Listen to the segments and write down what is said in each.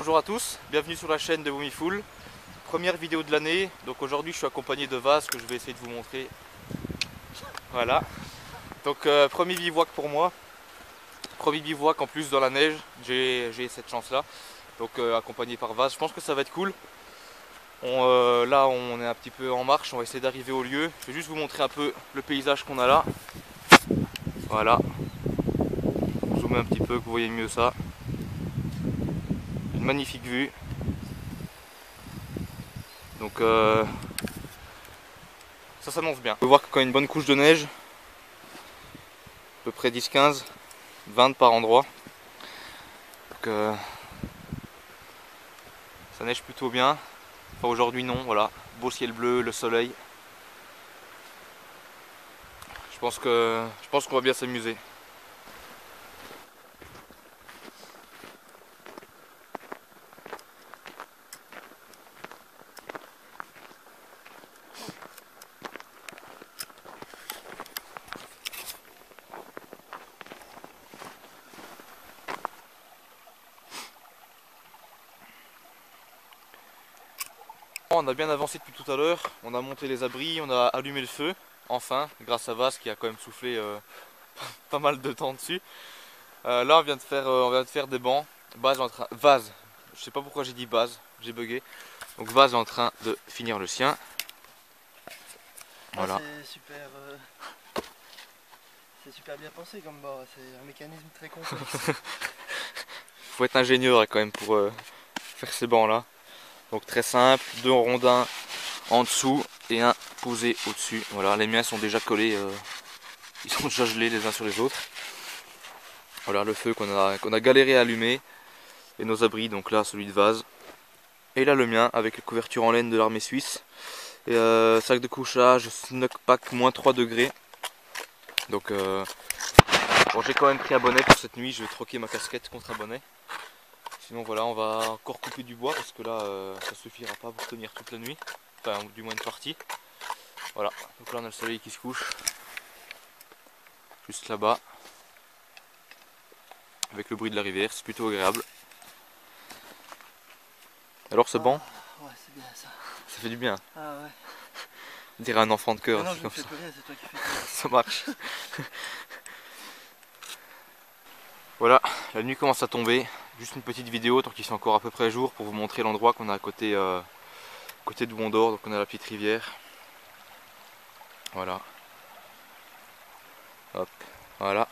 bonjour à tous, bienvenue sur la chaîne de Womiful. Première vidéo de l'année, donc aujourd'hui je suis accompagné de Vaz que je vais essayer de vous montrer. Voilà, donc premier bivouac pour moi. Premier bivouac en plus dans la neige, j'ai cette chance là. Donc accompagné par Vaz, je pense que ça va être cool. Là on est un petit peu en marche, on va essayer d'arriver au lieu. Je vais juste vous montrer un peu le paysage qu'on a là. Voilà, zoomer un petit peu que vous voyez mieux ça. Une magnifique vue. Donc ça s'annonce bien. On peut voir qu'il y a une bonne couche de neige, à peu près 10, 15, 20 par endroit. Donc ça neige plutôt bien. Enfin aujourd'hui non, voilà. Beau ciel bleu, le soleil. Je pense qu'on va bien s'amuser. On a bien avancé depuis tout à l'heure, on a monté les abris, on a allumé le feu, enfin, grâce à Vaz qui a quand même soufflé pas mal de temps dessus. Là on vient de faire des bancs. Vaz, je sais pas pourquoi j'ai dit Baz, j'ai bugué. Donc Vaz est en train de finir le sien. Voilà. C'est super bien pensé comme bord, c'est un mécanisme très complexe. Faut être ingénieur quand même pour faire ces bancs là. Donc très simple, deux rondins en dessous et un posé au-dessus. Voilà, les miens sont déjà collés, ils sont déjà gelés les uns sur les autres. Voilà le feu qu'on a galéré à allumer. Et nos abris, donc là celui de Vaz. Et là le mien avec les couvertures en laine de l'armée suisse. Et sac de couchage, Snugpack, moins 3 degrés. Donc bon, j'ai quand même pris un bonnet pour cette nuit, je vais troquer ma casquette contre un bonnet. Sinon voilà, on va encore couper du bois parce que là ça suffira pas pour tenir toute la nuit. Enfin du moins une partie. Voilà, donc là on a le soleil qui se couche. Juste là-bas. Avec le bruit de la rivière, c'est plutôt agréable. Alors ce banc, ouais, c'est bien ça. ça fait du bien. Ah ouais. On dirait un enfant de cœur. Non, je ne comme fais ça. plus rien, c'est toi qui fais tout. Ça marche. Voilà, la nuit commence à tomber. Juste une petite vidéo tant qu'il fait encore à peu près jour pour vous montrer l'endroit qu'on a à côté, côté d'où on dort. Donc on a la petite rivière. Voilà. Hop, voilà.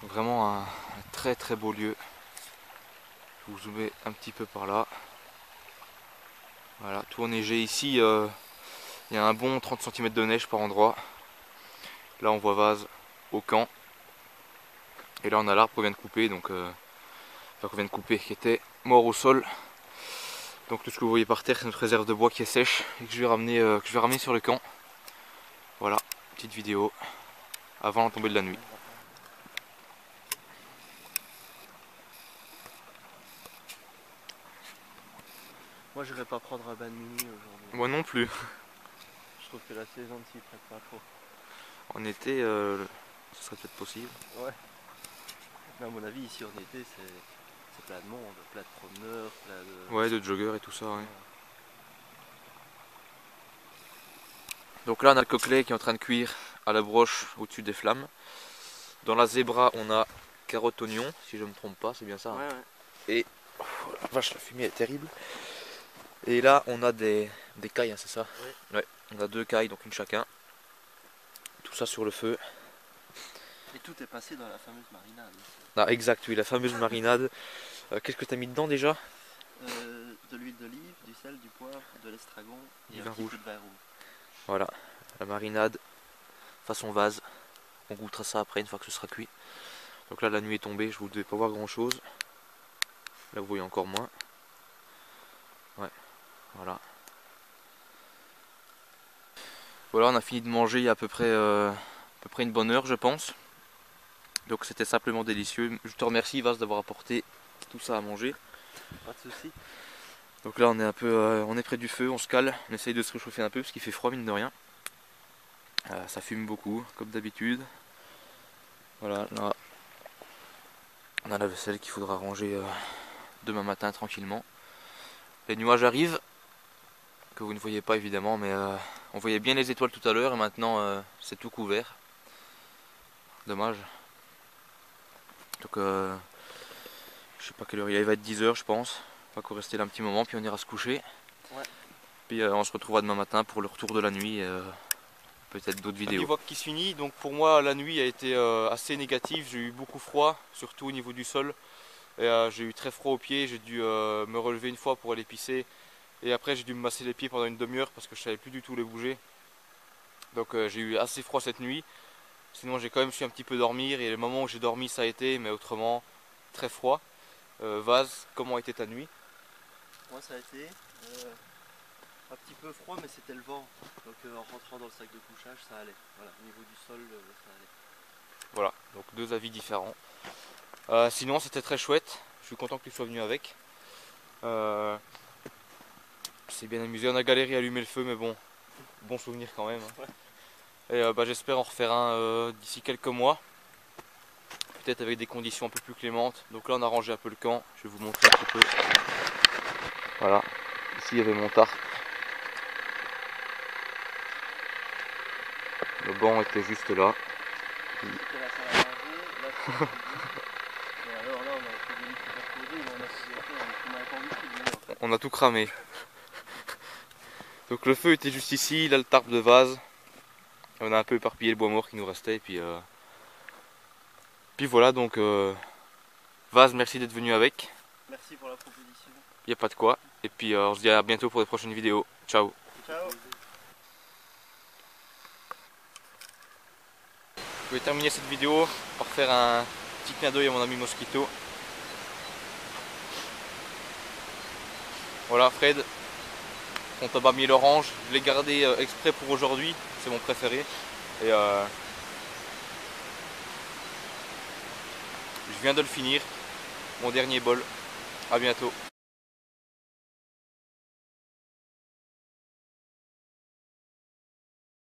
Donc vraiment un très très beau lieu. Je vous zoome un petit peu par là. Voilà, tout enneigé ici. Il y a un bon 30 cm de neige par endroit. Là on voit Vaz au camp. Et là on a l'arbre qu'on vient de couper, donc enfin qu'on vient de couper, qui était mort au sol. Donc tout ce que vous voyez par terre, c'est notre réserve de bois qui est sèche et que je vais ramener sur le camp. Voilà, petite vidéo avant la tombée de la nuit. Moi, je vais pas prendre un bain de minuit aujourd'hui. Moi non plus. Je trouve que la saison ne s'y prête pas trop. En été, ce serait peut-être possible. Ouais. Mais à mon avis, ici en été, c'est plein de monde, plein de promeneurs, plein de... Ouais, de joggers et tout ça, ouais. Donc là on a le coquelet qui est en train de cuire à la broche au-dessus des flammes. Dans la zébra on a carotte oignon, si je ne me trompe pas, c'est bien ça. Hein. Ouais, ouais. Et oh, la vache, la fumée est terrible. Et là on a des cailles, hein, c'est ça? Ouais. Ouais, on a deux cailles, donc une chacun. Tout ça sur le feu. Et tout est passé dans la fameuse marinade. Ah exact, oui, la fameuse marinade. Qu'est-ce que tu as mis dedans déjà? De l'huile d'olive, du sel, du poivre, de l'estragon et Du un vin petit rouge. peu de vin rouge. Voilà, la marinade façon Vaz. On goûtera ça après une fois que ce sera cuit. Donc là la nuit est tombée, je vous devais pas voir grand chose. Là vous voyez encore moins. Ouais, voilà. Voilà, on a fini de manger il y a à peu près une bonne heure je pense. Donc c'était simplement délicieux. Je te remercie Vaz d'avoir apporté tout ça à manger. Pas de soucis. Donc là on est un peu on est près du feu, on se cale, on essaye de se réchauffer un peu parce qu'il fait froid mine de rien. Ça fume beaucoup comme d'habitude. Voilà, là on a la vaisselle qu'il faudra ranger demain matin tranquillement. Les nuages arrivent, que vous ne voyez pas évidemment, mais on voyait bien les étoiles tout à l'heure et maintenant c'est tout couvert. Dommage. Donc je sais pas quelle heure il va être 10 h je pense. On va encore rester là un petit moment puis on ira se coucher. Ouais. Puis on se retrouvera demain matin pour le retour de la nuit et peut-être d'autres vidéos. Bivouac qui se finit, donc pour moi la nuit a été assez négative, j'ai eu beaucoup froid, surtout au niveau du sol. Et j'ai eu très froid aux pieds, j'ai dû me relever une fois pour aller pisser. Et après j'ai dû me masser les pieds pendant une demi-heure parce que je savais plus du tout les bouger. Donc j'ai eu assez froid cette nuit. Sinon j'ai quand même su un petit peu dormir et les moments où j'ai dormi ça a été, mais autrement très froid. Vaz, comment était ta nuit? Moi ça a été un petit peu froid, mais c'était le vent. Donc en rentrant dans le sac de couchage ça allait. Voilà, au niveau du sol ça allait. Voilà, donc deux avis différents. Sinon c'était très chouette, je suis content que tu sois venu avec. C'est bien amusé, on a galéré à allumer le feu, mais bon souvenir quand même. Ouais. Et j'espère en refaire un d'ici quelques mois. Peut-être avec des conditions un peu plus clémentes. Donc là on a rangé un peu le camp, je vais vous montrer un petit peu. Voilà, ici il y avait mon tarp. Le banc était juste là. C'était la salle à manger, là c'est la cuisine. Et alors là on a fait des lits superposés, mais on n'a pas envie de cuisiner en fait. On a tout cramé. Donc le feu était juste ici, là le tarp de vase. On a un peu éparpillé le bois mort qui nous restait. Et puis voilà, donc Vaz, merci d'être venu avec. Merci pour la proposition. Il n'y a pas de quoi. Et puis on se dit à bientôt pour les prochaines vidéos. Ciao. Ciao. Je vais terminer cette vidéo par faire un petit clin d'œil à mon ami Mosquito. Voilà Fred, on t'a mis l'orange, je l'ai gardé exprès pour aujourd'hui, c'est mon préféré. Et je viens de le finir, mon dernier bol. À bientôt.